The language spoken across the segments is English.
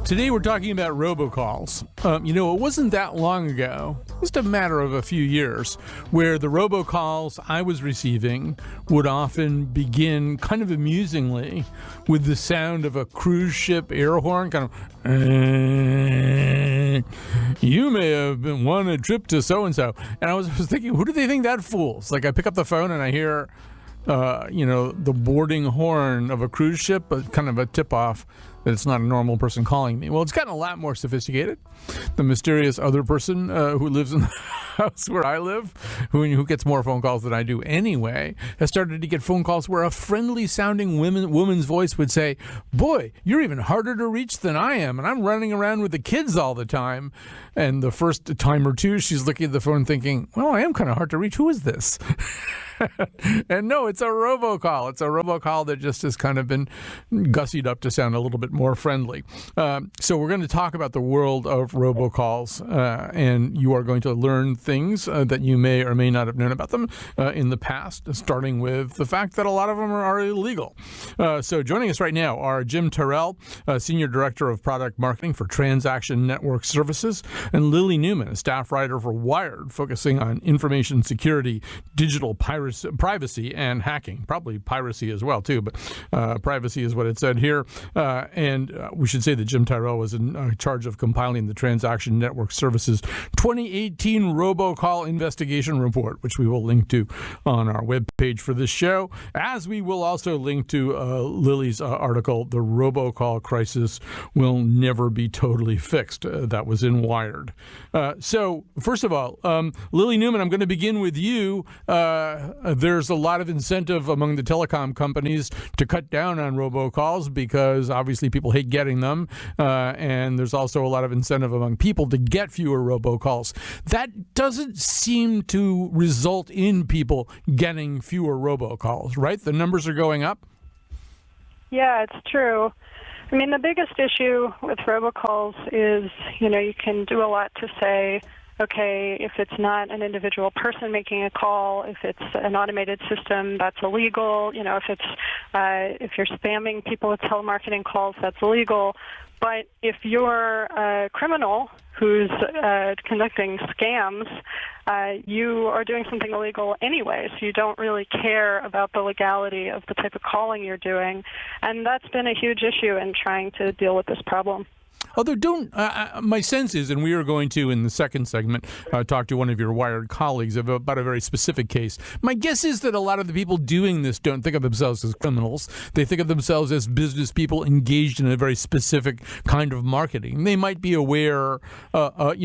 Today we're talking about robocalls. It wasn't that long ago, just a matter of a few years, where the robocalls I was receiving would often begin kind of amusingly with the sound of a cruise ship air horn, kind of, you may have won a trip to so-and-so. And I was thinking, who do they think that fools? Like, I pick up the phone and I hear, the boarding horn of a cruise ship, but kind of a tip-off that it's not a normal person calling me. Well, it's gotten a lot more sophisticated. The mysterious other person who lives in the house where I live, who gets more phone calls than I do anyway, has started to get phone calls where a friendly-sounding woman's voice would say, boy, you're even harder to reach than I am, and I'm running around with the kids all the time. And the first time or two, she's looking at the phone thinking, well, I am kind of hard to reach. Who is this? And no, it's a robocall. It's a robocall that just has kind of been gussied up to sound a little bit more friendly. So we're going to talk about the world of robocalls, and you are going to learn things that you may or may not have known about them in the past, starting with the fact that a lot of them are illegal. So joining us right now are Jim Tyrrell, Senior Director of Product Marketing for Transaction Network Services, and Lily Newman, a staff writer for Wired, focusing on information security, digital privacy, and hacking. Probably piracy as well, too, but privacy is what it said here. And we should say that Jim Tyrrell was in charge of compiling the Transaction Network Services 2018 Robocall Investigation Report, which we will link to on our webpage for this show, as we will also link to Lily's article, The Robocall Crisis Will Never Be Totally Fixed. That was in Wired. So, first of all, Lily Newman, I'm going to begin with you. There's a lot of incentive among the telecom companies to cut down on robocalls because obviously people hate getting them. And there's also a lot of incentive among people to get fewer robocalls. That doesn't seem to result in people getting fewer robocalls, right? The numbers are going up? Yeah, it's true. I mean, the biggest issue with robocalls is, you can do a lot to say, okay, if it's not an individual person making a call, if it's an automated system, that's illegal. If you're spamming people with telemarketing calls, that's illegal. But if you're a criminal who's conducting scams, you are doing something illegal anyway, so you don't really care about the legality of the type of calling you're doing. And that's been a huge issue in trying to deal with this problem. Although my sense is, and we are going to, in the second segment, talk to one of your Wired colleagues about a very specific case. My guess is that a lot of the people doing this don't think of themselves as criminals. They think of themselves as business people engaged in a very specific kind of marketing. They might be aware, of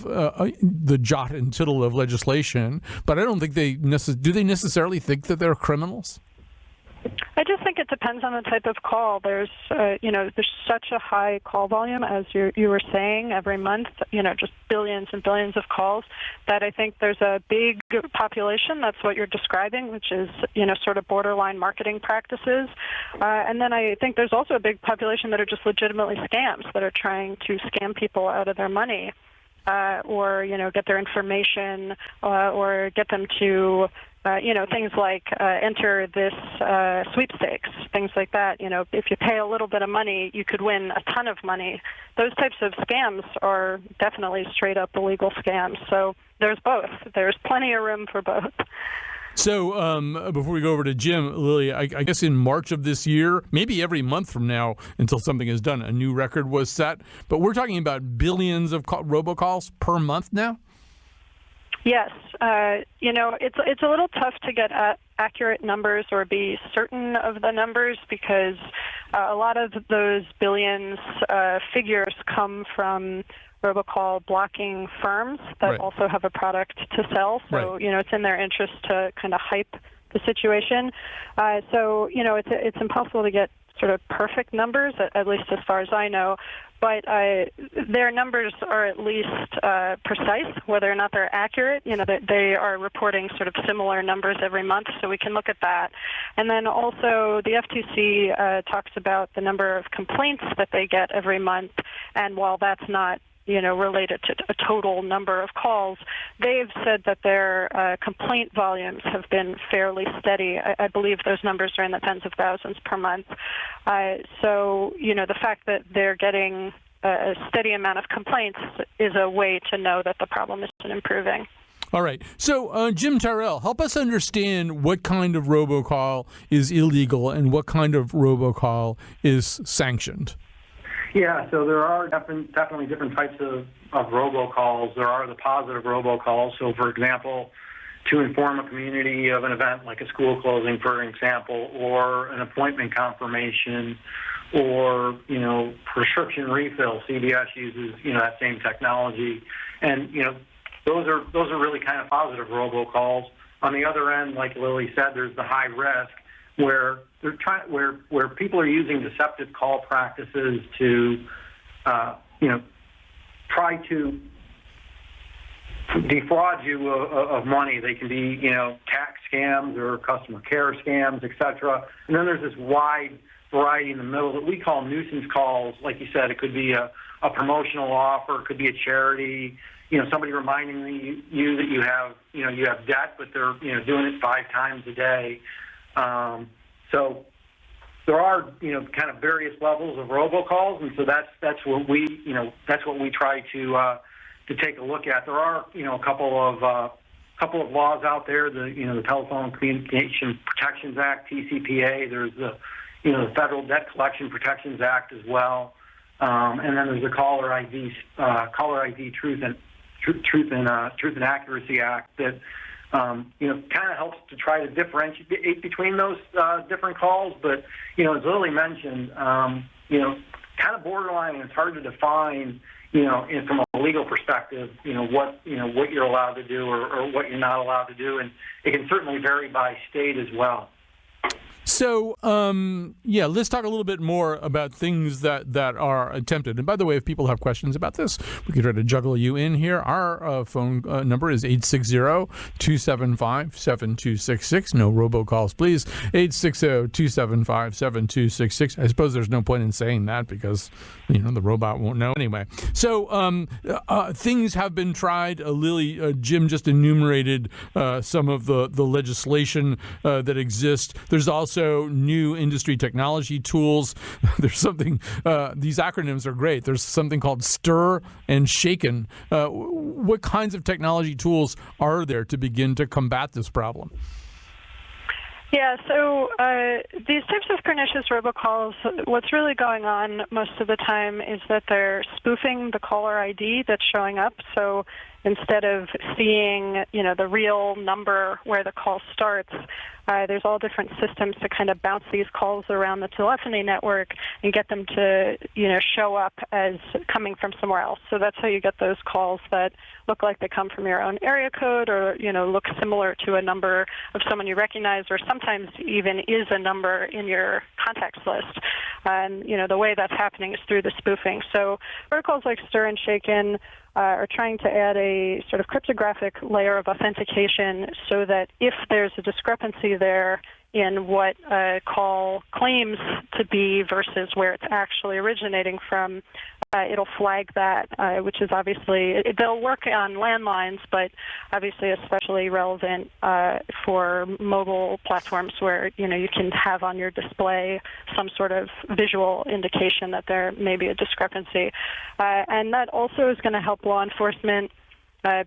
the jot and tittle of legislation, but I don't think do they necessarily think that they're criminals? I just think it depends on the type of call. There's such a high call volume, as you were saying, every month, just billions and billions of calls, that I think there's a big population, that's what you're describing, which is, sort of borderline marketing practices. And then I think there's also a big population that are just legitimately scams, that are trying to scam people out of their money, or, get their information, or get them to things like enter this sweepstakes, things like that. If you pay a little bit of money, you could win a ton of money. Those types of scams are definitely straight up illegal scams. So there's both. There's plenty of room for both. So before we go over to Jim, Lily, I guess in March of this year, maybe every month from now until something is done, a new record was set. But we're talking about billions of robocalls per month now? Yes. It's a little tough to get accurate numbers or be certain of the numbers because a lot of those billions figures come from robocall blocking firms that also have a product to sell. So, it's in their interest to kind of hype the situation. It's impossible to get sort of perfect numbers, at least as far as I know. But their numbers are at least precise, whether or not they're accurate. They are reporting sort of similar numbers every month, so we can look at that. And then also the FTC talks about the number of complaints that they get every month, and while that's not related to a total number of calls. They've said that their complaint volumes have been fairly steady. I believe those numbers are in the tens of thousands per month. So, the fact that they're getting a steady amount of complaints is a way to know that the problem isn't improving. All right. So, Jim Tyrrell, help us understand what kind of robocall is illegal and what kind of robocall is sanctioned. Yeah, so there are definitely different types of robocalls. There are the positive robocalls. So, for example, to inform a community of an event like a school closing, for example, or an appointment confirmation, or prescription refill. CVS uses that same technology, and those are really kind of positive robocalls. On the other end, like Lily said, there's the high risk where where people are using deceptive call practices to try to defraud you of money. They can be tax scams or customer care scams, etc. And then there's this wide variety in the middle that we call nuisance calls. Like you said, it could be a promotional offer, it could be a charity. Somebody reminding you that you have debt, but they're doing it 5 times a day. So there are kind of various levels of robocalls, and so that's what we try to take a look at. There are a couple of laws out there. The Telephone Communication Protections Act, TCPA. There's the Federal Debt Collection Protections Act as well, and then there's the Caller ID Truth and Accuracy Act that kind of helps to try to differentiate between those different calls. But as Lily mentioned, kind of borderline, and it's hard to define. From a legal perspective, what you're allowed to do or what you're not allowed to do, and it can certainly vary by state as well. So, let's talk a little bit more about things that are attempted. And by the way, if people have questions about this, we can try to juggle you in here. Our phone number is 860-275-7266. No robocalls, please. 860-275-7266. I suppose there's no point in saying that because, the robot won't know anyway. So, things have been tried. Lily, Jim just enumerated some of the legislation that exists. There's also new industry technology tools. There's something, these acronyms are great. There's something called STIR and SHAKEN. What kinds of technology tools are there to begin to combat this problem? Yeah, so these types of pernicious robocalls, what's really going on most of the time is that they're spoofing the caller ID that's showing up. So instead of seeing, the real number where the call starts, there's all different systems to kind of bounce these calls around the telephony network and get them to, show up as coming from somewhere else. So that's how you get those calls that look like they come from your own area code or, look similar to a number of someone you recognize, or sometimes even is a number in your contacts list. And, the way that's happening is through the spoofing. So protocols like STIR and SHAKEN are trying to add a sort of cryptographic layer of authentication so that if there's a discrepancy there in what a call claims to be versus where it's actually originating from, it'll flag that, which is obviously, they'll work on landlines, but obviously especially relevant for mobile platforms where, you can have on your display some sort of visual indication that there may be a discrepancy. And that also is going to help law enforcement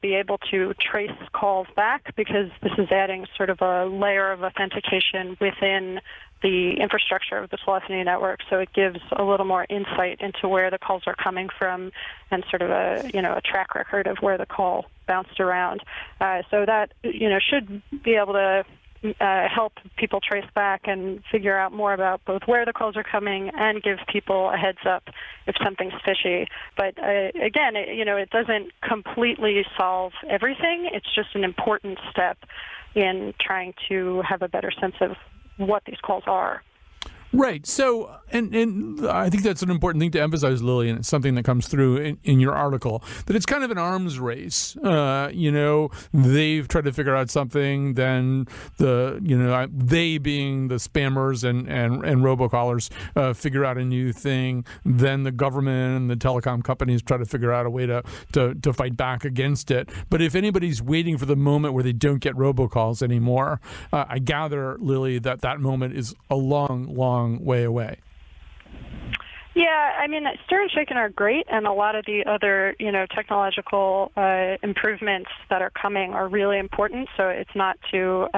be able to trace calls back, because this is adding sort of a layer of authentication within the infrastructure of the telephony network, so it gives a little more insight into where the calls are coming from and sort of a track record of where the call bounced around. So that should be able to help people trace back and figure out more about both where the calls are coming and give people a heads up if something's fishy. But again, it doesn't completely solve everything. It's just an important step in trying to have a better sense of what these calls are. Right. So, and I think that's an important thing to emphasize, Lily, and it's something that comes through in your article, that it's kind of an arms race. They've tried to figure out something, then they being the spammers and robocallers figure out a new thing, then the government and the telecom companies try to figure out a way to fight back against it. But if anybody's waiting for the moment where they don't get robocalls anymore, I gather, Lily, that moment is a long way away. Yeah, I mean, Stir and Shaken are great, and a lot of the other, technological improvements that are coming are really important. So it's not to,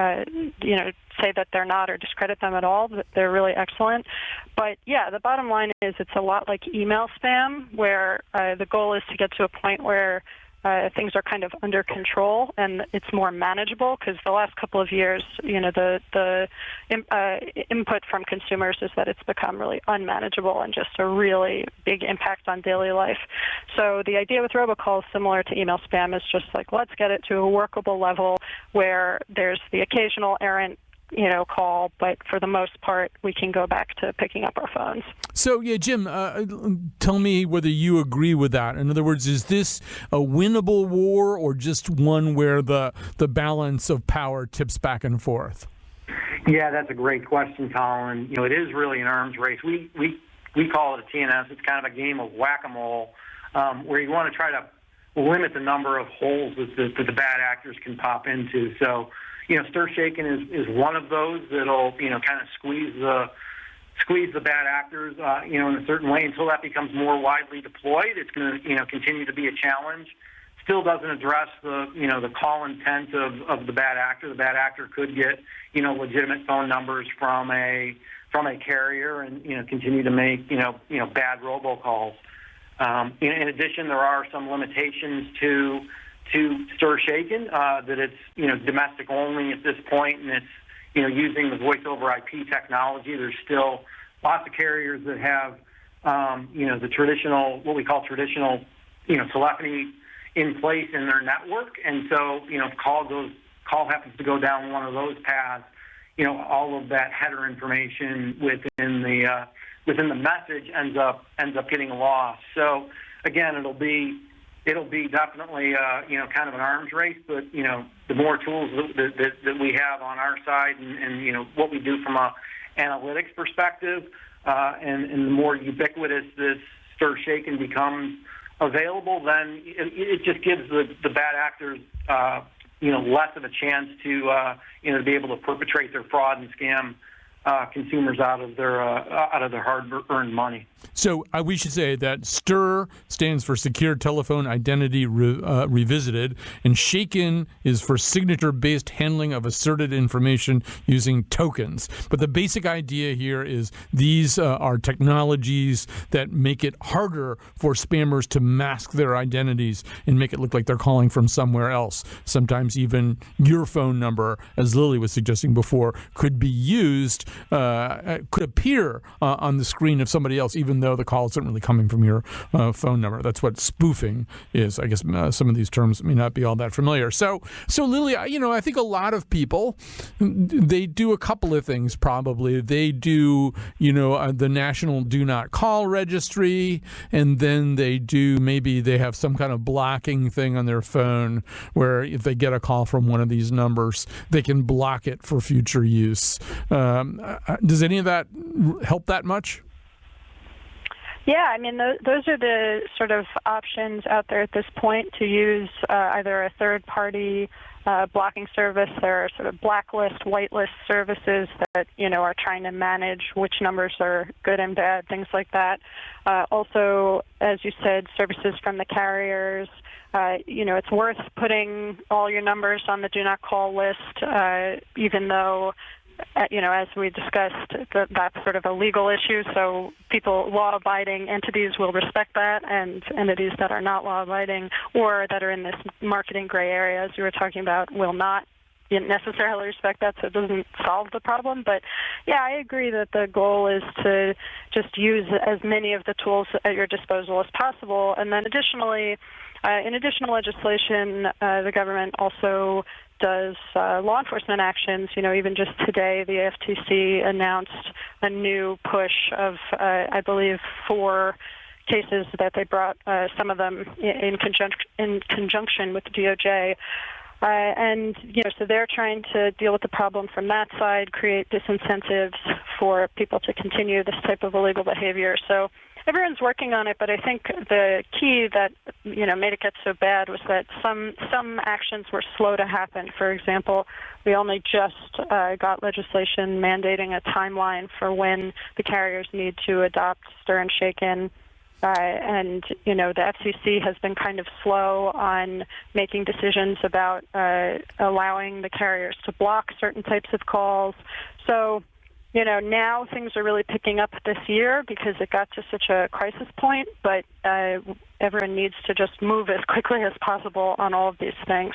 say that they're not or discredit them at all. They're really excellent. But yeah, the bottom line is it's a lot like email spam, where the goal is to get to a point where things are kind of under control and it's more manageable, because the last couple of years, the input from consumers is that it's become really unmanageable and just a really big impact on daily life. So the idea with robocall, similar to email spam, is just like, let's get it to a workable level where there's the occasional errant call, but for the most part, we can go back to picking up our phones. So, yeah, Jim, tell me whether you agree with that. In other words, is this a winnable war or just one where the balance of power tips back and forth? Yeah, that's a great question, Colin. It is really an arms race. We call it a TNS. It's kind of a game of whack-a-mole, where you want to try to limit the number of holes that the bad actors can pop into. So, Stir Shaken is one of those that'll, kind of squeeze the bad actors, in a certain way until that becomes more widely deployed. It's going to, continue to be a challenge. Still doesn't address the call intent of the bad actor. The bad actor could get, legitimate phone numbers from a carrier and, continue to make, bad robocalls. In addition, there are some limitations to Stir Shaken, that it's, domestic only at this point, and it's, using the voice over IP technology. There's still lots of carriers that have, the traditional, what we call traditional, telephony in place in their network. And so, if call happens to go down one of those paths, all of that header information within the message ends up getting lost. So again, it'll be definitely, kind of an arms race, but, the more tools that we have on our side and what we do from a analytics perspective, and the more ubiquitous this Stir Shaken becomes available, then it just gives the bad actors, less of a chance to be able to perpetrate their fraud and scam consumers out of their hard-earned money. So we should say that STIR stands for Secure Telephone Identity Revisited, and SHAKEN is for signature-based handling of asserted information using tokens. But the basic idea here is these are technologies that make it harder for spammers to mask their identities and make it look like they're calling from somewhere else. Sometimes even your phone number, as Lily was suggesting before, could be used, could appear on the screen of somebody else, even though the call isn't really coming from your phone number. That's what spoofing is. I guess some of these terms may not be all that familiar. So Lily, I think a lot of people, they do a couple of things probably. They do, the National Do Not Call Registry, and then maybe they have some kind of blocking thing on their phone where if they get a call from one of these numbers, they can block it for future use. Does any of that help that much? Yeah, I mean, those are the sort of options out there at this point to use either a third-party blocking service. There are sort of blacklist, whitelist services that, are trying to manage which numbers are good and bad, things like that. Also, as you said, services from the carriers. It's worth putting all your numbers on the do not call list, even though, as we discussed, that's sort of a legal issue. So law-abiding entities will respect that, and entities that are not law-abiding or that are in this marketing gray area, as you were talking about, will not necessarily respect that, so it doesn't solve the problem. But yeah, I agree that the goal is to just use as many of the tools at your disposal as possible. And then additionally, in additional legislation, the government also does law enforcement actions. Even just today, the FTC announced a new push of, I believe, 4 cases that they brought, some of them in conjunction with the DOJ. And, so they're trying to deal with the problem from that side, create disincentives for people to continue this type of illegal behavior. So everyone's working on it, but I think the key that, made it get so bad was that some actions were slow to happen. For example, we only just got legislation mandating a timeline for when the carriers need to adopt stir and shake-in. And, the FCC has been kind of slow on making decisions about allowing the carriers to block certain types of calls. So, now things are really picking up this year because it got to such a crisis point, but everyone needs to just move as quickly as possible on all of these things.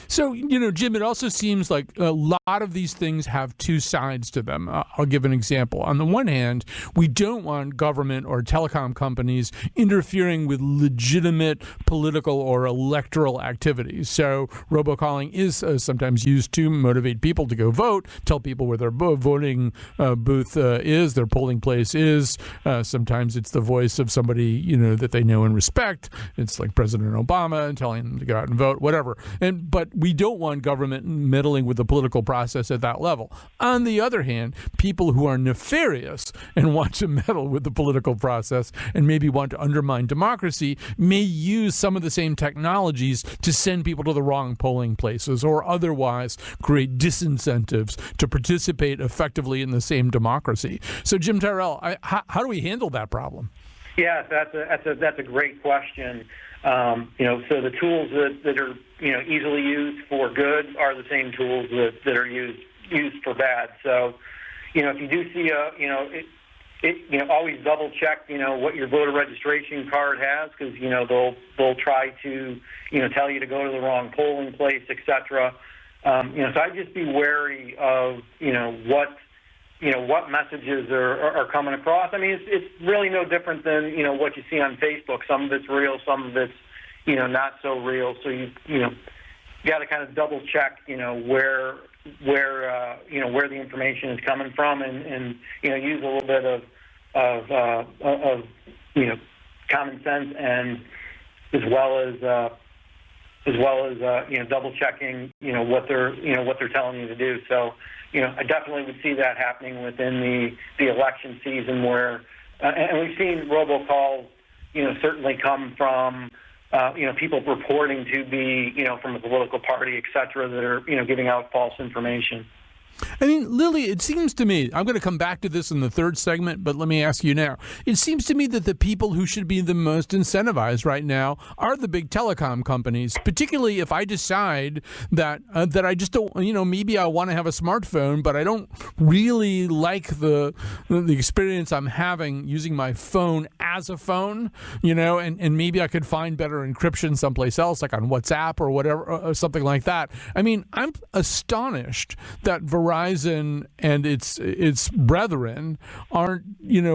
So, Jim, it also seems like a lot of these things have two sides to them. I'll give an example. On the one hand, we don't want government or telecom companies interfering with legitimate political or electoral activities. So robocalling is sometimes used to motivate people to go vote, tell people where their voting booth is, their polling place is. Sometimes it's the voice of somebody, that they know and respect. It's like President Obama and telling them to go out and vote, whatever. But we don't want government meddling with the political process at that level. On the other hand, people who are nefarious and want to meddle with the political process and maybe want to undermine democracy may use some of the same technologies to send people to the wrong polling places or otherwise create disincentives to participate effectively in the same democracy. So, Jim Tyrrell, how do we handle that problem? Yeah, that's a great question. So the tools that are easily used for good are the same tools that are used for bad. So if you do see always double check what your voter registration card has, because they'll try to tell you to go to the wrong polling place, etc. So I'd just be wary of what messages are coming across. I mean, it's really no different than what you see on Facebook. Some of it's real, some of it's not so real. So you got to kind of double check where the information is coming from, and use a little bit of common sense, and as well as double checking what they're telling you to do. So I definitely would see that happening within the election season, where and we've seen robocalls certainly come from people purporting to be from a political party, et cetera, that are giving out false information. I mean, Lily, it seems to me, I'm going to come back to this in the third segment, but let me ask you now. It seems to me that the people who should be the most incentivized right now are the big telecom companies, particularly if I decide that I just don't, maybe I want to have a smartphone, but I don't really like the experience I'm having using my phone as a phone, and maybe I could find better encryption someplace else, like on WhatsApp or whatever, or something like that. I mean, I'm astonished that Verizon and its brethren aren't,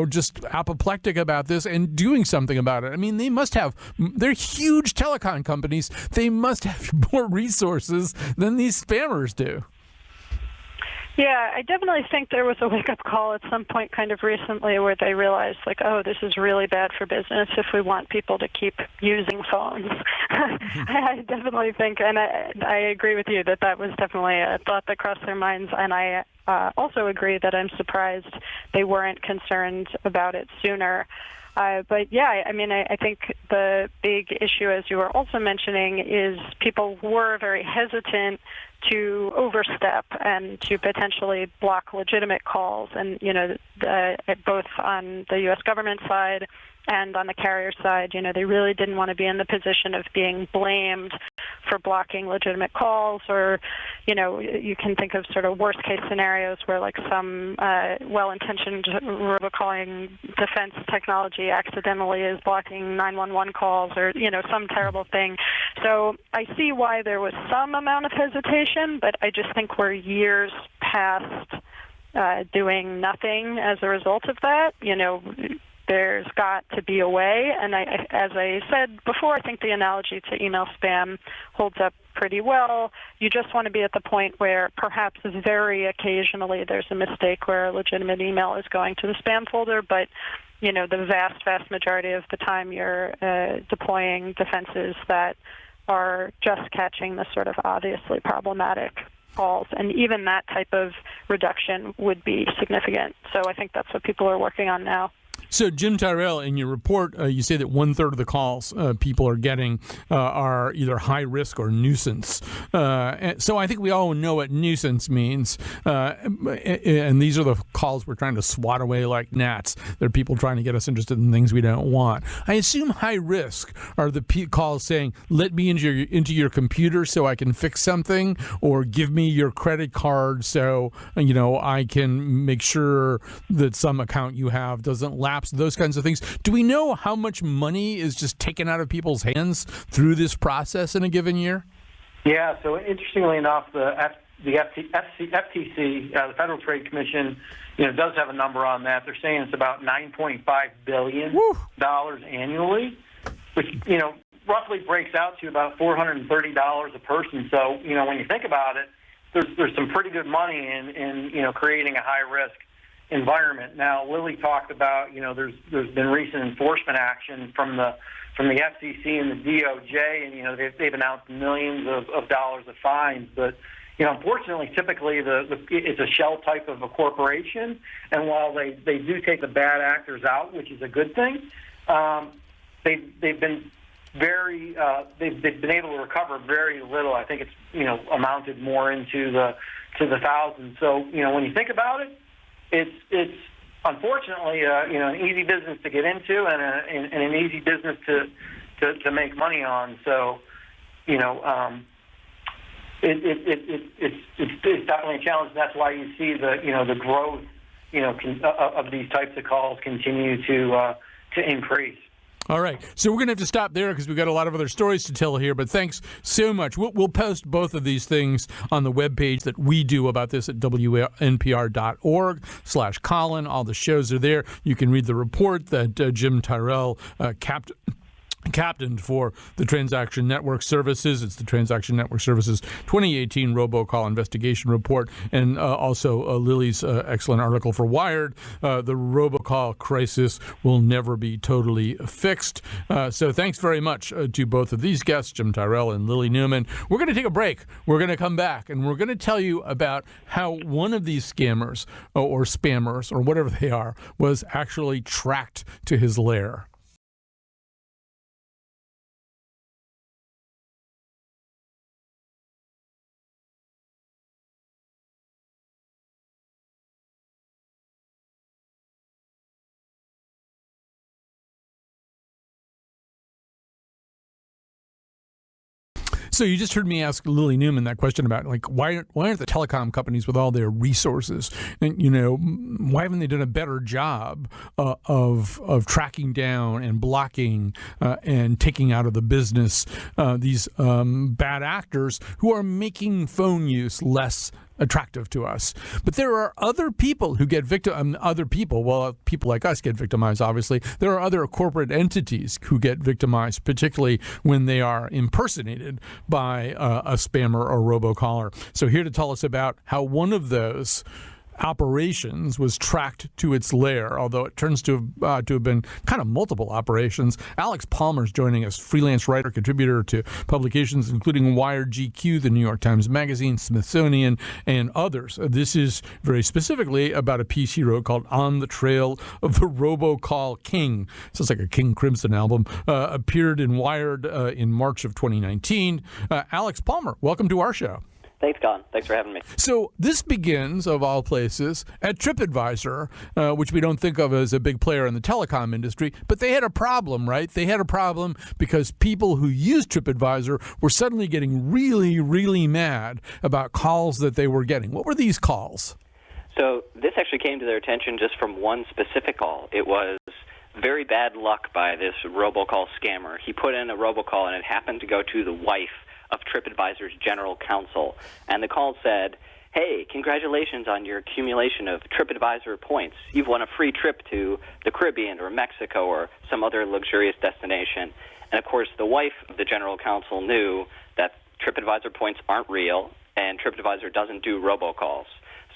just apoplectic about this and doing something about it. I mean, they're huge telecom companies. They must have more resources than these spammers do. Yeah, I definitely think there was a wake-up call at some point kind of recently where they realized, this is really bad for business if we want people to keep using phones. I definitely think, and I agree with you that was definitely a thought that crossed their minds, and I also agree that I'm surprised they weren't concerned about it sooner. But yeah, I mean, I think the big issue, as you were also mentioning, is people were very hesitant to overstep and to potentially block legitimate calls. And, both on the U.S. government side and on the carrier side, they really didn't want to be in the position of being blamed for blocking legitimate calls, or, you can think of sort of worst case scenarios where some well-intentioned robocalling defense technology accidentally is blocking 911 calls, or, some terrible thing. So I see why there was some amount of hesitation, but I just think we're years past doing nothing as a result of that. there's got to be a way. And as I said before, I think the analogy to email spam holds up pretty well. You just want to be at the point where perhaps very occasionally there's a mistake where a legitimate email is going to the spam folder, but the vast majority of the time you're deploying defenses that are just catching the sort of obviously problematic calls, and even that type of reduction would be significant. So I think that's what people are working on now. So, Jim Tyrrell, in your report, you say that 1/3 of the calls people are getting are either high risk or nuisance. So I think we all know what nuisance means. And these are the calls we're trying to swat away like gnats. They're people trying to get us interested in things we don't want. I assume high risk are the calls saying, let me into your computer so I can fix something, or give me your credit card so I can make sure that some account you have doesn't lapse, those kinds of things. Do we know how much money is just taken out of people's hands through this process in a given year? Yeah, so interestingly enough, the FTC, the Federal Trade Commission, does have a number on that. They're saying it's about $9.5 billion annually, which, roughly breaks out to about $430 a person. So, when you think about it, there's some pretty good money in creating a high-risk environment. Now, Lily talked about, there's been recent enforcement action from the FCC and the DOJ, and they've announced millions of dollars of fines. But unfortunately, typically it's a shell type of a corporation, and while they do take the bad actors out, which is a good thing, they've been they've been able to recover very little. I think it's amounted more into the thousands. So when you think about it, it's unfortunately an easy business to get into and an easy business to make money on. So it's definitely a challenge. That's why you see the growth of these types of calls continue to increase. All right. So we're going to have to stop there because we've got a lot of other stories to tell here. But thanks so much. We'll post both of these things on the webpage that we do about this at WNPR.org/Colin. All the shows are there. You can read the report that Jim Tyrrell captained for the Transaction Network Services. It's the Transaction Network Services 2018 Robocall Investigation Report, and also Lily's excellent article for Wired, The Robocall Crisis Will Never Be Totally Fixed. So thanks very much to both of these guests, Jim Tyrrell and Lily Newman. We're going to take a break. We're going to come back, and we're going to tell you about how one of these scammers or spammers or whatever they are was actually tracked to his lair. So you just heard me ask Lily Newman that question about, why aren't the telecom companies with all their resources, and why haven't they done a better job of tracking down and blocking and taking out of the business these bad actors who are making phone use less attractive to us? But there are other people who get people like us get victimized, obviously. There are other corporate entities who get victimized, particularly when they are impersonated by a spammer or robocaller. So here to tell us about how one of those operations was tracked to its lair, although it turns to have been kind of multiple operations. Alex Palmer's joining us, freelance writer, contributor to publications including Wired, GQ, the New York Times Magazine, Smithsonian, and others. This is very specifically about a piece he wrote called On the Trail of the Robocall King. Sounds like a King Crimson album. Appeared in Wired in March of 2019. Alex Palmer, welcome to our show. Thanks, Colin. Thanks for having me. So this begins, of all places, at TripAdvisor, which we don't think of as a big player in the telecom industry, but they had a problem, right? They had a problem because people who used TripAdvisor were suddenly getting really, really mad about calls that they were getting. What were these calls? So this actually came to their attention just from one specific call. It was very bad luck by this robocall scammer. He put in a robocall, and it happened to go to the wife of TripAdvisor's general counsel. And the call said, hey, congratulations on your accumulation of TripAdvisor points. You've won a free trip to the Caribbean or Mexico or some other luxurious destination. And, of course, the wife of the general counsel knew that TripAdvisor points aren't real, and TripAdvisor doesn't do robocalls.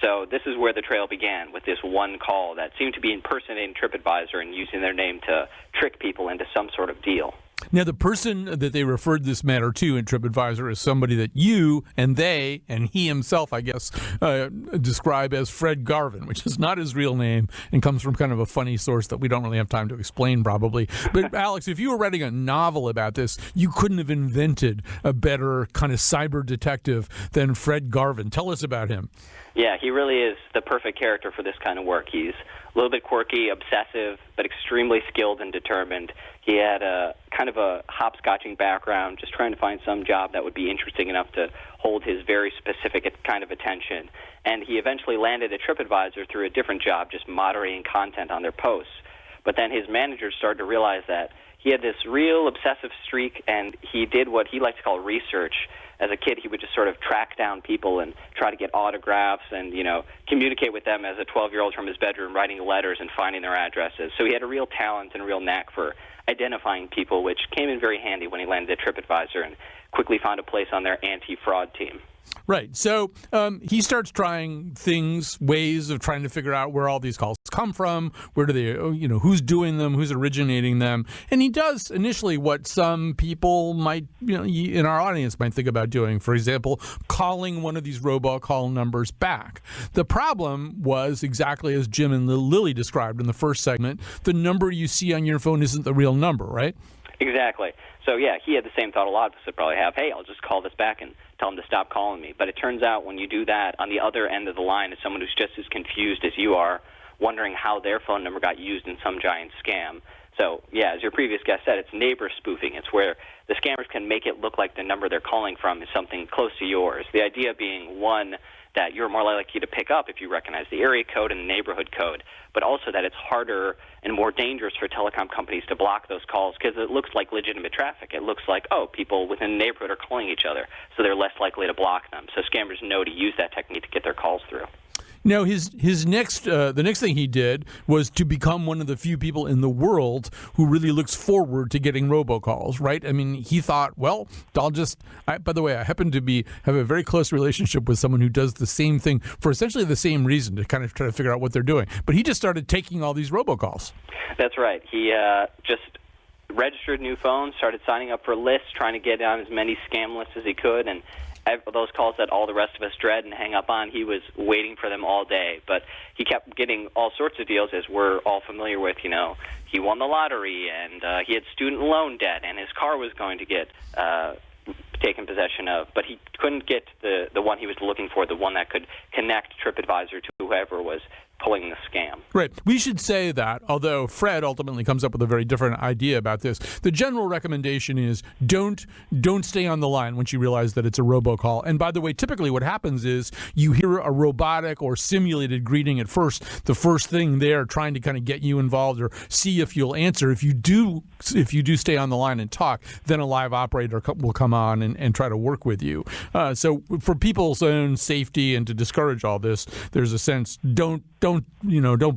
So this is where the trail began, with this one call that seemed to be impersonating TripAdvisor and using their name to trick people into some sort of deal. Now, the person that they referred this matter to in TripAdvisor is somebody that you and they and he himself, I guess, describe as Fred Garvin, which is not his real name and comes from kind of a funny source that we don't really have time to explain probably. But, Alex, if you were writing a novel about this, you couldn't have invented a better kind of cyber detective than Fred Garvin. Tell us about him. Yeah, he really is the perfect character for this kind of work. He's a little bit quirky, obsessive, but extremely skilled and determined. He had a kind of a hopscotching background, just trying to find some job that would be interesting enough to hold his very specific kind of attention. And he eventually landed at TripAdvisor through a different job, just moderating content on their posts. But then his managers started to realize that he had this real obsessive streak, and he did what he likes to call research. As a kid, he would just sort of track down people and try to get autographs and, communicate with them as a 12-year-old from his bedroom, writing letters and finding their addresses. So he had a real talent and a real knack for identifying people, which came in very handy when he landed at TripAdvisor and quickly found a place on their anti-fraud team. Right. So he starts trying ways of trying to figure out where all these calls come from, where do they, who's doing them, who's originating them. And he does initially what some people might, in our audience might think about doing. For example, calling one of these robocall numbers back. The problem was exactly as Jim and Lily described in the first segment. The number you see on your phone isn't the real number, right? Exactly. So, yeah, he had the same thought a lot of us would probably have. Hey, I'll just call this back and tell him to stop calling me. But it turns out when you do that, on the other end of the line is someone who's just as confused as you are, wondering how their phone number got used in some giant scam. So, yeah, as your previous guest said, it's neighbor spoofing. It's where the scammers can make it look like the number they're calling from is something close to yours. The idea being, one, that you're more likely to pick up if you recognize the area code and the neighborhood code, but also that it's harder and more dangerous for telecom companies to block those calls because it looks like legitimate traffic. It looks like, people within the neighborhood are calling each other, so they're less likely to block them. So scammers know to use that technique to get their calls through. No, his next the next thing he did was to become one of the few people in the world who really looks forward to getting robocalls, right? I mean, he thought, well, by the way, I happen to have a very close relationship with someone who does the same thing for essentially the same reason, to kind of try to figure out what they're doing. But he just started taking all these robocalls. That's right. He just registered new phones, started signing up for lists, trying to get on as many scam lists as he could, and those calls that all the rest of us dread and hang up on, he was waiting for them all day. But he kept getting all sorts of deals, as we're all familiar with. He won the lottery, and he had student loan debt, and his car was going to get taken possession of. But he couldn't get the one he was looking for, the one that could connect TripAdvisor to whoever was pulling the scam. Right. We should say that, although Fred ultimately comes up with a very different idea about this, the general recommendation is don't stay on the line once you realize that it's a robocall. And by the way, typically what happens is you hear a robotic or simulated greeting at first, the first thing there trying to kind of get you involved or see if you'll answer. If you do stay on the line and talk, then a live operator will come on and try to work with you. So for people's own safety and to discourage all this, there's a sense, don't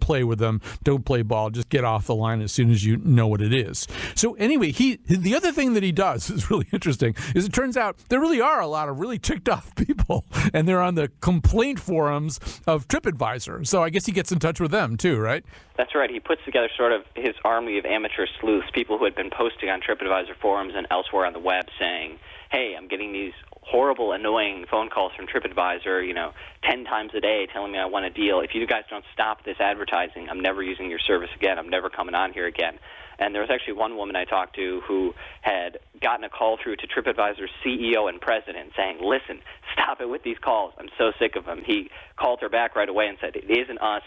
play with them. Don't play ball. Just get off the line as soon as you know what it is. So anyway, the other thing that he does is really interesting, is it turns out there really are a lot of really ticked off people, and they're on the complaint forums of TripAdvisor. So I guess he gets in touch with them too, right? That's right. He puts together sort of his army of amateur sleuths, people who had been posting on TripAdvisor forums and elsewhere on the web saying, hey, I'm getting these horrible, annoying phone calls from TripAdvisor, 10 times a day telling me I want a deal. If you guys don't stop this advertising, I'm never using your service again. I'm never coming on here again. And there was actually one woman I talked to who had gotten a call through to TripAdvisor's CEO and president saying, listen, stop it with these calls. I'm so sick of them. He called her back right away and said, it isn't us.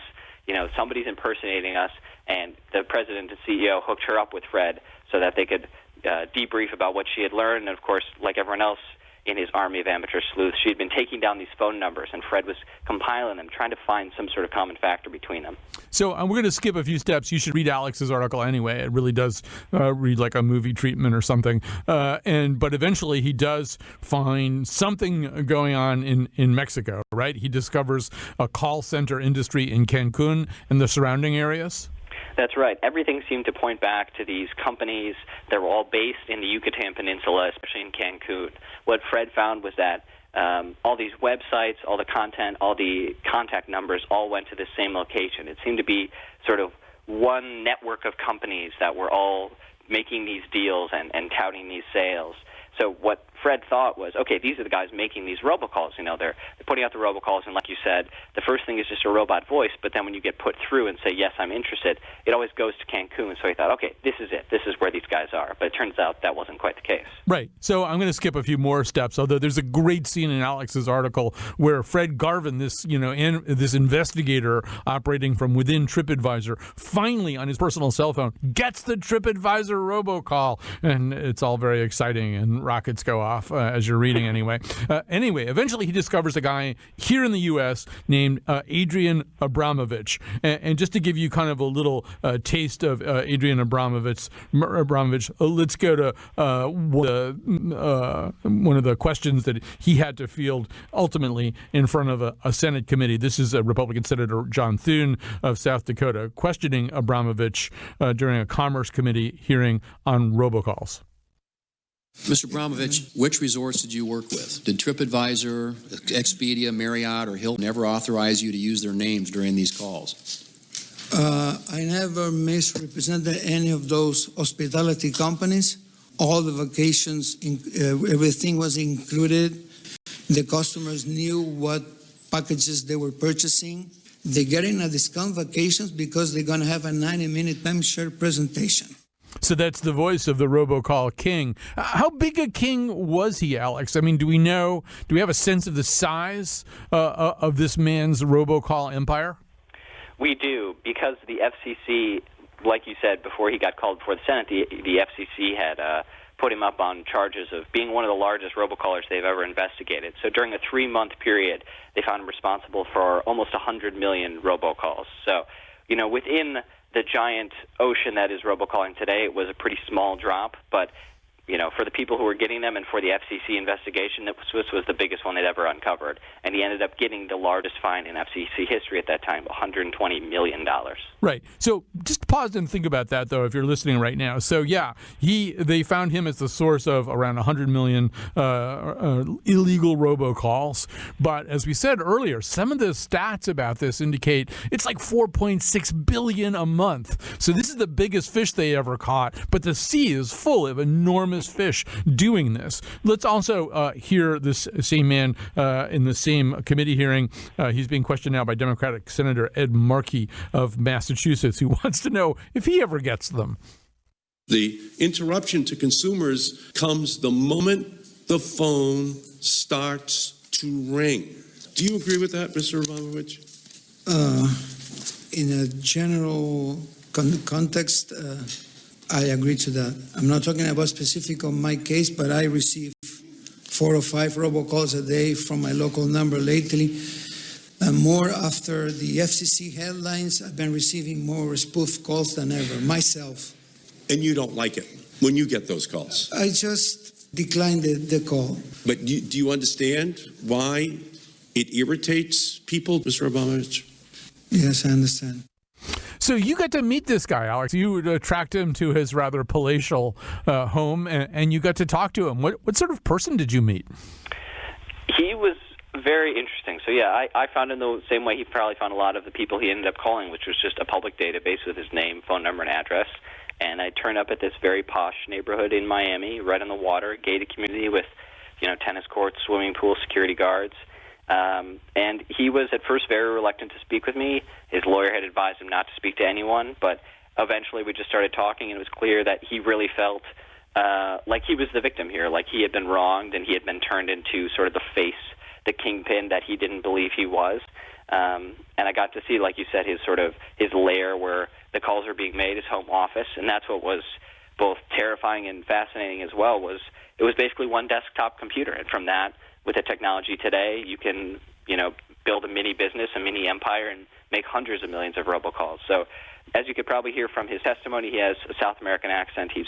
Somebody's impersonating us. And the president and CEO hooked her up with Fred so that they could debrief about what she had learned. And, of course, like everyone else in his army of amateur sleuths. She had been taking down these phone numbers, and Fred was compiling them, trying to find some sort of common factor between them. So we're going to skip a few steps. You should read Alex's article anyway. It really does read like a movie treatment or something. But eventually he does find something going on in Mexico, right? He discovers a call center industry in Cancun and the surrounding areas. That's right. Everything seemed to point back to these companies that were all based in the Yucatan Peninsula, especially in Cancun. What Fred found was that all these websites, all the content, all the contact numbers all went to the same location. It seemed to be sort of one network of companies that were all making these deals and touting these sales. So what Fred thought was, okay, these are the guys making these robocalls. They're putting out the robocalls, and like you said, the first thing is just a robot voice, but then when you get put through and say, yes, I'm interested, it always goes to Cancun. So he thought, okay, this is it. This is where these guys are. But it turns out that wasn't quite the case. Right. So I'm going to skip a few more steps, although there's a great scene in Alex's article where Fred Garvin, this investigator operating from within TripAdvisor, finally on his personal cell phone gets the TripAdvisor robocall, and it's all very exciting, and rockets go off as you're reading anyway. Eventually he discovers a guy here in the U.S. named Adrian Abramovich. And just to give you kind of a little taste of Adrian Abramovich, let's go to one of the questions that he had to field ultimately in front of a Senate committee. This is Republican Senator John Thune of South Dakota questioning Abramovich during a Commerce Committee hearing on robocalls. Mr. Abramovich, which resorts did you work with? Did TripAdvisor, Expedia, Marriott, or Hilton ever authorize you to use their names during these calls? I never misrepresented any of those hospitality companies. All the vacations, everything was included. The customers knew what packages they were purchasing. They're getting a discount vacations because they're going to have a 90-minute timeshare presentation. So that's the voice of the robocall king. How big a king was he, Alex? I mean, do we have a sense of the size of this man's robocall empire? We do, because the FCC, like you said, before he got called before the Senate, the FCC had put him up on charges of being one of the largest robocallers they've ever investigated. So during a 3-month period, they found him responsible for almost 100 million robocalls. So, within the giant ocean that is robocalling today, it was a pretty small drop, but for the people who were getting them and for the FCC investigation, this was the biggest one they'd ever uncovered. And he ended up getting the largest fine in FCC history at that time, $120 million. Right. So just pause and think about that, though, if you're listening right now. So, yeah, they found him as the source of around 100 million illegal robocalls. But as we said earlier, some of the stats about this indicate it's like 4.6 billion a month. So this is the biggest fish they ever caught. But the sea is full of enormous fish doing this. Let's also hear this same man in the same committee hearing. He's being questioned now by Democratic Senator Ed Markey of Massachusetts, who wants to know if he ever gets them. The interruption to consumers comes the moment the phone starts to ring. Do you agree with that, Mr. Abramovich? In a general context, I agree to that. I'm not talking about specific on my case, but I receive 4 or 5 robocalls a day from my local number lately. And more after the FCC headlines, I've been receiving more spoof calls than ever, myself. And you don't like it when you get those calls? I just declined the call. But do you understand why it irritates people, Mr. Abramovich? Yes, I understand. So you got to meet this guy, Alex. You tracked him to his rather palatial home, and you got to talk to him. What sort of person did you meet? He was very interesting. So, yeah, I found him the same way he probably found a lot of the people he ended up calling, which was just a public database with his name, phone number, and address. And I turned up at this very posh neighborhood in Miami, right on the water, gated community with, tennis courts, swimming pool, security guards. And he was at first very reluctant to speak with me. His lawyer had advised him not to speak to anyone, but eventually we just started talking, and it was clear that he really felt like he was the victim here, like he had been wronged and he had been turned into sort of the kingpin that he didn't believe he was. And I got to see, like you said, his lair where the calls were being made, his home office, and that's what was both terrifying and fascinating as well was it was basically one desktop computer. And from that, with the technology today, you can, build a mini business, a mini empire, and make hundreds of millions of robocalls. So as you could probably hear from his testimony, he has a South American accent. He's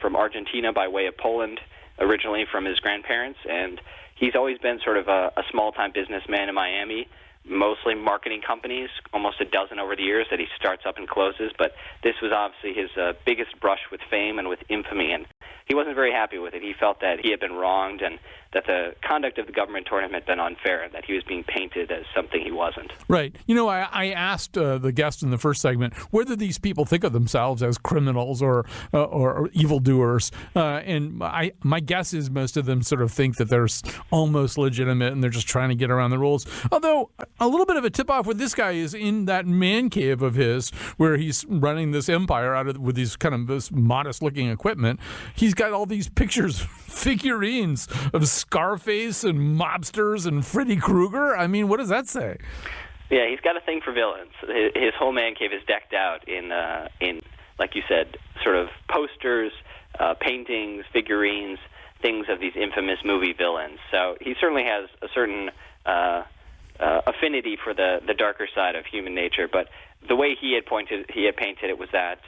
from Argentina by way of Poland, originally from his grandparents, and he's always been sort of a small-time businessman in Miami, mostly marketing companies, almost a dozen over the years that he starts up and closes. But this was obviously his biggest brush with fame and with infamy, and he wasn't very happy with it. He felt that he had been wronged and that the conduct of the government toward him had been unfair, and that he was being painted as something he wasn't. Right. I asked the guest in the first segment whether these people think of themselves as criminals or evildoers, and my guess is most of them sort of think that they're almost legitimate and they're just trying to get around the rules. Although a little bit of a tip-off with this guy is in that man cave of his where he's running this empire with these kind of this modest-looking equipment. He's got all these figurines of Scarface and mobsters and Freddy Krueger. I mean, what does that say? Yeah, he's got a thing for villains. His whole man cave is decked out in like you said, sort of posters, paintings, figurines, things of these infamous movie villains. So he certainly has a certain affinity for the darker side of human nature. But the way he had painted it was that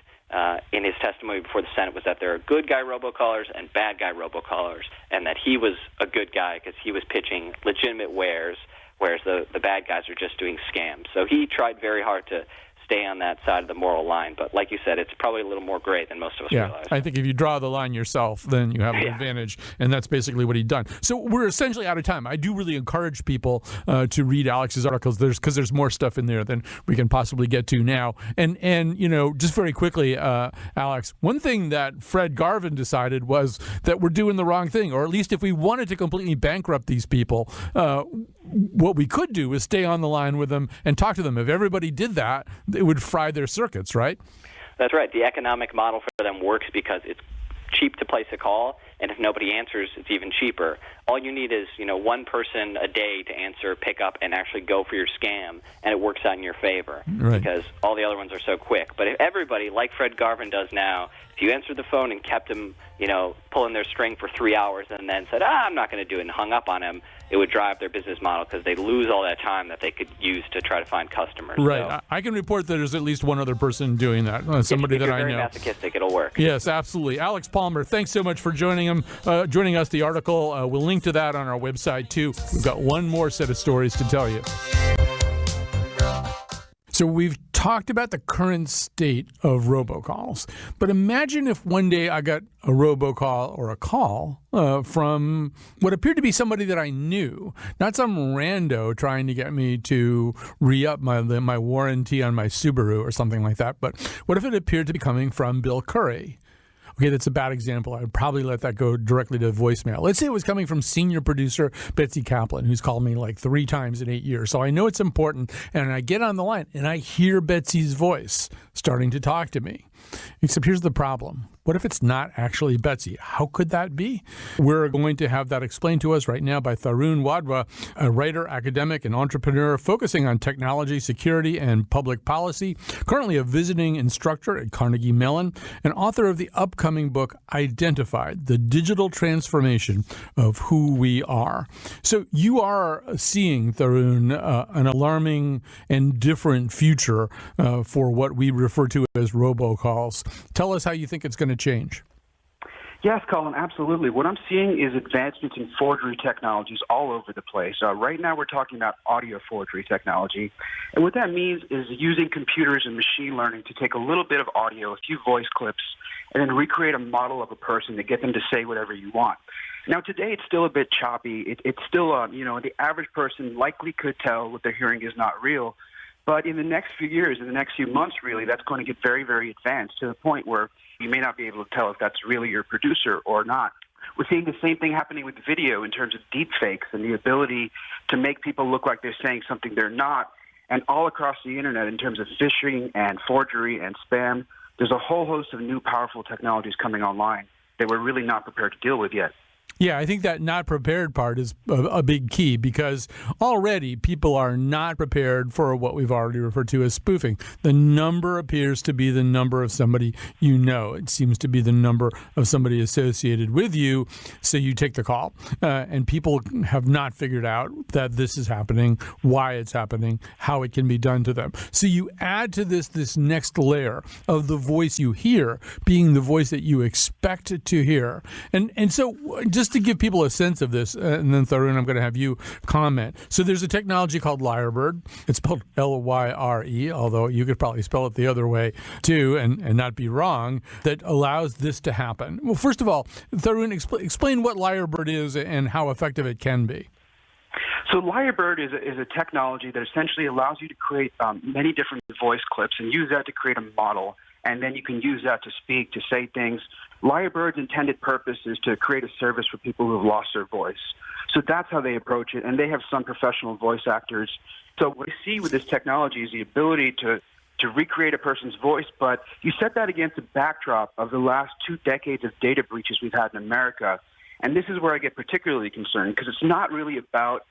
in his testimony before the Senate was that there are good guy robocallers and bad guy robocallers, and that he was a good guy because he was pitching legitimate wares, whereas the bad guys are just doing scams. So he tried very hard to stay on that side of the moral line. But like you said, it's probably a little more gray than most of us realize. I think if you draw the line yourself, then you have an advantage, and that's basically what he'd done. So we're essentially out of time. I do really encourage people to read Alex's articles because there's more stuff in there than we can possibly get to now. And just very quickly, Alex, one thing that Fred Garvin decided was that we're doing the wrong thing, or at least if we wanted to completely bankrupt these people, what we could do is stay on the line with them and talk to them. If everybody did that, it would fry their circuits, right? That's right. The economic model for them works because it's cheap to place a call, and if nobody answers, it's even cheaper. All you need is, one person a day to answer, pick up, and actually go for your scam, and it works out in your favor because all the other ones are so quick. But if everybody, like Fred Garvin does now, if you answered the phone and kept him, pulling their string for 3 hours and then said, I'm not going to do it, and hung up on him, it would drive their business model because they lose all that time that they could use to try to find customers. Right. So, I can report that there's at least one other person doing that, somebody if that I know. If you're very masochistic, it'll work. Yes, absolutely. Alex Palmer, thanks so much for joining us. The article, we'll link to that on our website, too. We've got one more set of stories to tell you. So we've talked about the current state of robocalls, but imagine if one day I got a robocall or a call from what appeared to be somebody that I knew, not some rando trying to get me to re-up my warranty on my Subaru or something like that. But what if it appeared to be coming from Bill Curry? Okay, that's a bad example. I would probably let that go directly to voicemail. Let's say it was coming from senior producer Betsy Kaplan, who's called me like 3 times in 8 years. So I know it's important, and I get on the line, and I hear Betsy's voice starting to talk to me. Except here's the problem. What if it's not actually Betsy? How could that be? We're going to have that explained to us right now by Tarun Wadhwa, a writer, academic, and entrepreneur focusing on technology, security, and public policy, currently a visiting instructor at Carnegie Mellon, and author of the upcoming book, Identified, The Digital Transformation of Who We Are. So you are seeing, Tarun, an alarming and different future for what we refer to as robocalls. Tell us how you think it's going to change. Yes, Colin, absolutely. What I'm seeing is advancements in forgery technologies all over the place. Right now we're talking about audio forgery technology. And what that means is using computers and machine learning to take a little bit of audio, a few voice clips, and then recreate a model of a person to get them to say whatever you want. Now, today it's still a bit choppy. It's still, the average person likely could tell what they're hearing is not real. But in the next few years, in the next few months, really, that's going to get very, very advanced to the point where you may not be able to tell if that's really your producer or not. We're seeing the same thing happening with video in terms of deep fakes and the ability to make people look like they're saying something they're not. And all across the internet in terms of phishing and forgery and spam, there's a whole host of new powerful technologies coming online that we're really not prepared to deal with yet. Yeah, I think that not prepared part is a big key because already people are not prepared for what we've already referred to as spoofing. The number appears to be the number of somebody you know. It seems to be the number of somebody associated with you, so you take the call. And people have not figured out that this is happening, why it's happening, how it can be done to them. So you add to this next layer of the voice you hear being the voice that you expect to hear. And so just to give people a sense of this, and then Tyrrell, I'm going to have you comment. So there's a technology called Lyrebird. It's spelled Lyre, although you could probably spell it the other way too and not be wrong, that allows this to happen. Well, first of all, Tyrrell, explain what Lyrebird is and how effective it can be. So Lyrebird is a technology that essentially allows you to create many different voice clips and use that to create a model, and then you can use that to speak, to say things. Lyrebird's intended purpose is to create a service for people who have lost their voice. So that's how they approach it, and they have some professional voice actors. So what we see with this technology is the ability to recreate a person's voice, but you set that against the backdrop of the last 2 decades of data breaches we've had in America. And this is where I get particularly concerned, because it's not really about,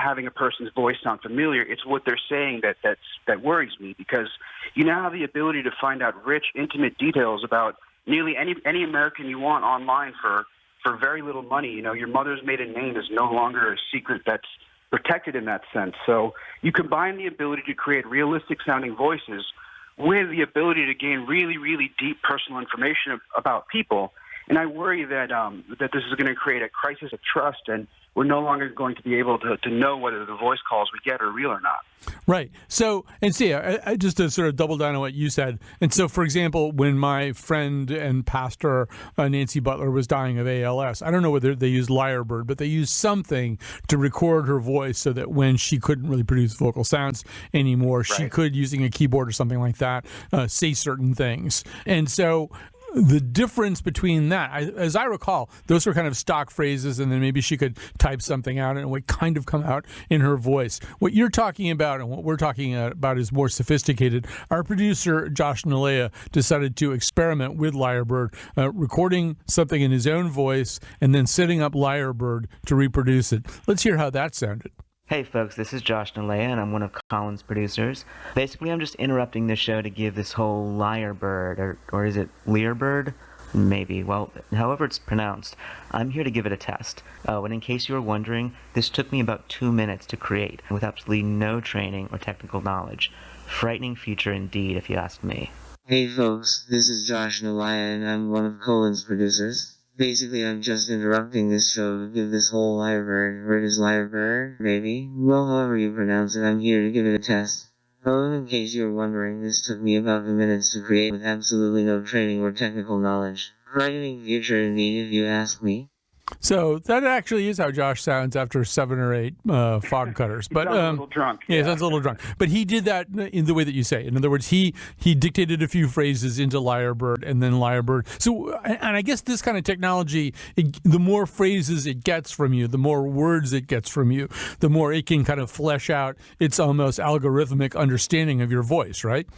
having a person's voice sound familiar. It's what they're saying that worries me, because you now have the ability to find out rich, intimate details about nearly any American you want online for very little money. Your mother's maiden name is no longer a secret that's protected in that sense. So you combine the ability to create realistic sounding voices with the ability to gain really, really deep personal information about people. And I worry that this is going to create a crisis of trust, and we're no longer going to be able to know whether the voice calls we get are real or not. Right. So, and see, I just to sort of double down on what you said. And so, for example, when my friend and pastor, Nancy Butler, was dying of ALS, I don't know whether they used Lyrebird, but they used something to record her voice so that when she couldn't really produce vocal sounds anymore, she could, using a keyboard or something like that, say certain things. And so the difference between that, as I recall, those were kind of stock phrases, and then maybe she could type something out and it would kind of come out in her voice. What you're talking about and what we're talking about is more sophisticated. Our producer, Josh Nalea, decided to experiment with Lyrebird, recording something in his own voice and then setting up Lyrebird to reproduce it. Let's hear how that sounded. Hey folks, this is Josh Nalea, and I'm one of Colin's producers. Basically, I'm just interrupting the show to give this whole Lyrebird, or is it Lyrebird? Maybe. Well, however it's pronounced, I'm here to give it a test. And in case you were wondering, this took me about 2 minutes to create, with absolutely no training or technical knowledge. Frightening feature indeed, if you ask me. Hey folks, this is Josh Nalea, and I'm one of Colin's producers. Basically, I'm just interrupting this show to give this whole Lyrebird, or it is Lyrebird, maybe? Well, however you pronounce it, I'm here to give it a test. Oh, in case you're wondering, this took me about 2 minutes to create with absolutely no training or technical knowledge. Frightening future indeed, if you ask me. So that actually is how Josh sounds after 7 or 8 fog cutters. But He sounds a little drunk. Yeah, he sounds a little drunk. But he did that in the way that you say. In other words, he dictated a few phrases into Lyrebird and then Lyrebird. So, and I guess this kind of technology, the more phrases it gets from you, the more words it gets from you, the more it can kind of flesh out its almost algorithmic understanding of your voice, right?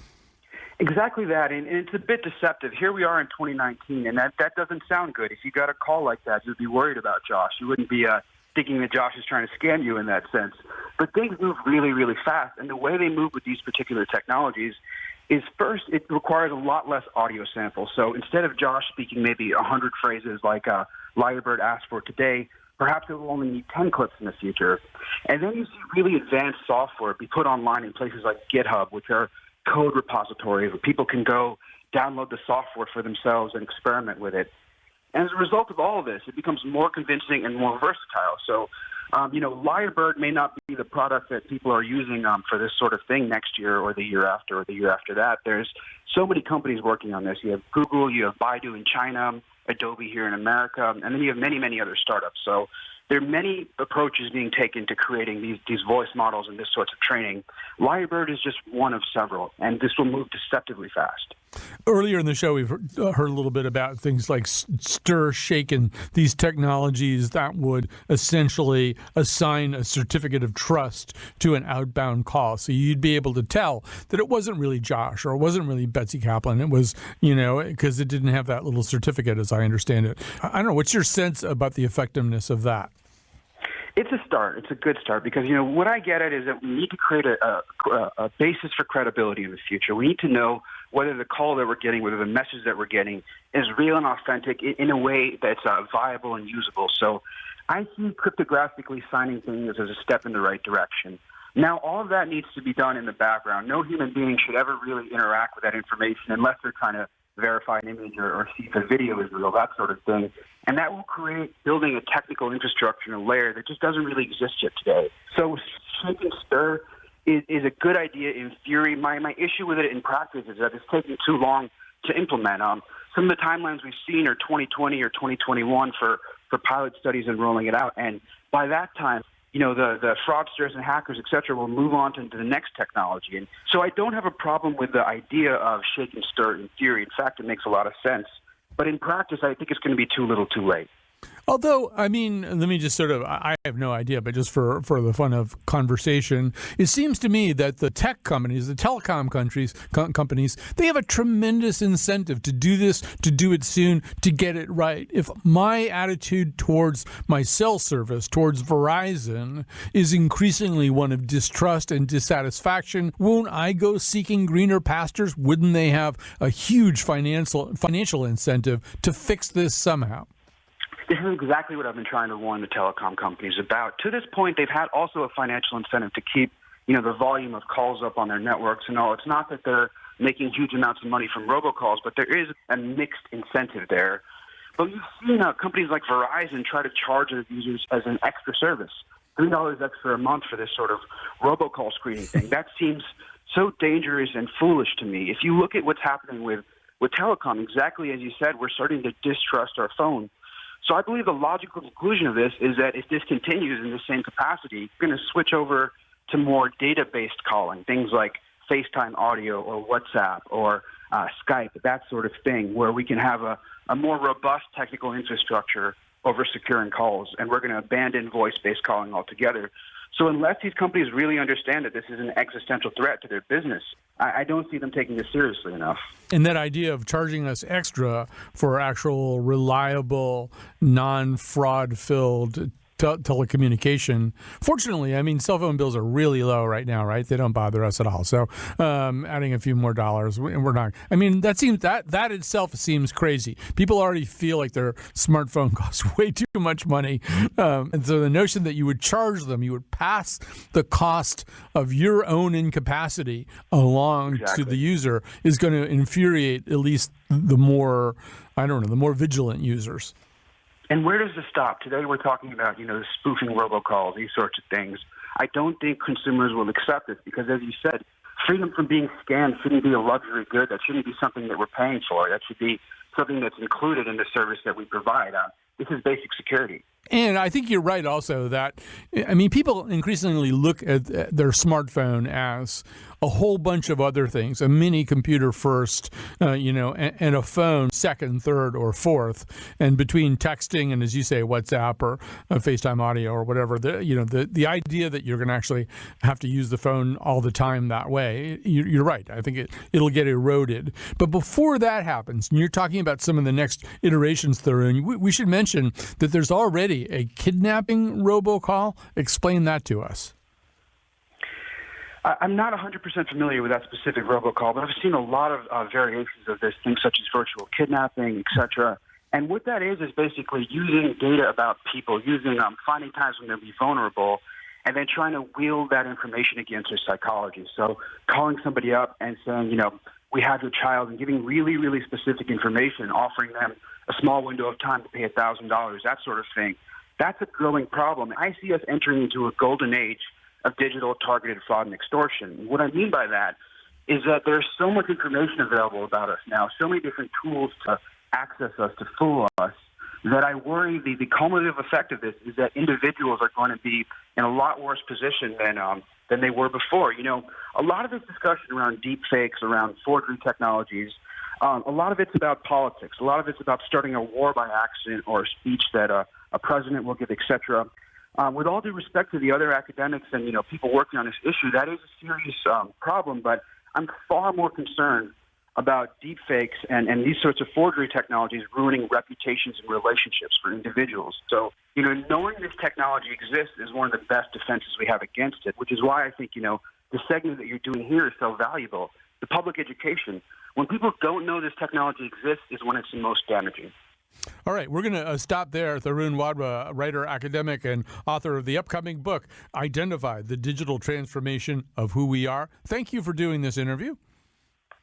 Exactly that, and it's a bit deceptive. Here we are in 2019, and that doesn't sound good. If you got a call like that, you'd be worried about Josh. You wouldn't be thinking that Josh is trying to scam you in that sense. But things move really, really fast, and the way they move with these particular technologies is, first, it requires a lot less audio samples. So instead of Josh speaking maybe 100 phrases like Lyrebird asked for today, perhaps it will only need 10 clips in the future. And then you see really advanced software be put online in places like GitHub, which are code repositories where people can go download the software for themselves and experiment with it. And as a result of all of this, it becomes more convincing and more versatile. So, Lyrebird may not be the product that people are using for this sort of thing next year or the year after or the year after that. There's so many companies working on this. You have Google, you have Baidu in China, Adobe here in America, and then you have many, many other startups. So there are many approaches being taken to creating these voice models and this sorts of training. Lyrebird is just one of several, and this will move deceptively fast. Earlier in the show, we've heard a little bit about things like stir, shake, and these technologies that would essentially assign a certificate of trust to an outbound call. So you'd be able to tell that it wasn't really Josh or it wasn't really Betsy Kaplan. It was, because it didn't have that little certificate, as I understand it. I don't know. What's your sense about the effectiveness of that? It's a start. It's a good start because, what I get at is that we need to create a basis for credibility in the future. We need to know whether the call that we're getting, whether the message that we're getting is real and authentic in a way that's viable and usable. So I see cryptographically signing things as a step in the right direction. Now, all of that needs to be done in the background. No human being should ever really interact with that information unless they're trying to verify an image or see if a video is real, that sort of thing. And that will create building a technical infrastructure and a layer that just doesn't really exist yet today. So shake and stir is a good idea in theory. My issue with it in practice is that it's taking too long to implement. Some of the timelines we've seen are 2020 or 2021 for pilot studies and rolling it out. And by that time, the fraudsters and hackers, et cetera, will move on to the next technology. And so I don't have a problem with the idea of shake and stir in theory. In fact, it makes a lot of sense. But in practice, I think it's going to be too little too late. Although, let me just I have no idea, but just for the fun of conversation, it seems to me that the tech companies, the telecom companies, they have a tremendous incentive to do this, to do it soon, to get it right. If my attitude towards my cell service, towards Verizon, is increasingly one of distrust and dissatisfaction, won't I go seeking greener pastures? Wouldn't they have a huge financial incentive to fix this somehow? This is exactly what I've been trying to warn the telecom companies about. To this point, they've had also a financial incentive to keep, the volume of calls up on their networks and all. It's not that they're making huge amounts of money from robocalls, but there is a mixed incentive there. But you've seen companies like Verizon try to charge their users as an extra service, $3 extra a month for this sort of robocall screening thing. That seems so dangerous and foolish to me. If you look at what's happening with telecom, exactly as you said, we're starting to distrust our phone. So I believe the logical conclusion of this is that if this continues in the same capacity, we're going to switch over to more data-based calling, things like FaceTime audio or WhatsApp or Skype, that sort of thing, where we can have a more robust technical infrastructure over securing calls, and we're going to abandon voice-based calling altogether. So unless these companies really understand that this is an existential threat to their business, I don't see them taking this seriously enough. And that idea of charging us extra for actual, reliable, non-fraud-filled telecommunication. Fortunately, cell phone bills are really low right now, right? They don't bother us at all. So adding a few more dollars, we're not. That itself seems crazy. People already feel like their smartphone costs way too much money. And so the notion that you would charge them, you would pass the cost of your own incapacity along to the user is going to infuriate at least the more vigilant users. And where does this stop? Today we're talking about, spoofing robocalls, these sorts of things. I don't think consumers will accept this because, as you said, freedom from being scammed shouldn't be a luxury good. That shouldn't be something that we're paying for. That should be something that's included in the service that we provide. This is basic security. And I think you're right also that, people increasingly look at their smartphone as a whole bunch of other things, a mini computer first, and a phone second, third, or fourth. And between texting and, as you say, WhatsApp or FaceTime audio or whatever, the idea that you're going to actually have to use the phone all the time that way, you're right. I think it'll get eroded. But before that happens, and you're talking about some of the next iterations that are in, we should mention that there's already a kidnapping robocall. Explain that to us. I'm not 100% familiar with that specific robocall, but I've seen a lot of variations of this, things such as virtual kidnapping, etc. And what that is basically using data about people, finding times when they'll be vulnerable, and then trying to wield that information against their psychology. So calling somebody up and saying, we have your child, and giving really, really specific information, offering them a small window of time to pay $1,000, that sort of thing. That's a growing problem. I see us entering into a golden age of digital targeted fraud and extortion. What I mean by that is that there's so much information available about us now, so many different tools to access us, to fool us, that I worry the cumulative effect of this is that individuals are going to be in a lot worse position than they were before. A lot of this discussion around deep fakes, around forgery technologies, A lot of it's about politics. A lot of it's about starting a war by accident or a speech that a president will give, etc. With all due respect to the other academics and people working on this issue, that is a serious problem. But I'm far more concerned about deepfakes and these sorts of forgery technologies ruining reputations and relationships for individuals. So, knowing this technology exists is one of the best defenses we have against it, which is why I think, the segment that you're doing here is so valuable. The public education. When people don't know this technology exists is when it's the most damaging. All right, we're going to stop there. Tyrrell Wadhwa, writer, academic, and author of the upcoming book, Identify, the Digital Transformation of Who We Are. Thank you for doing this interview.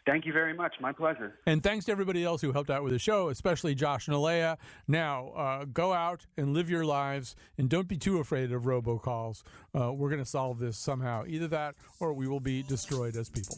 Thank you very much. My pleasure. And thanks to everybody else who helped out with the show, especially Josh and Alea. Now, go out and live your lives, and don't be too afraid of robocalls. We're going to solve this somehow. Either that or we will be destroyed as people.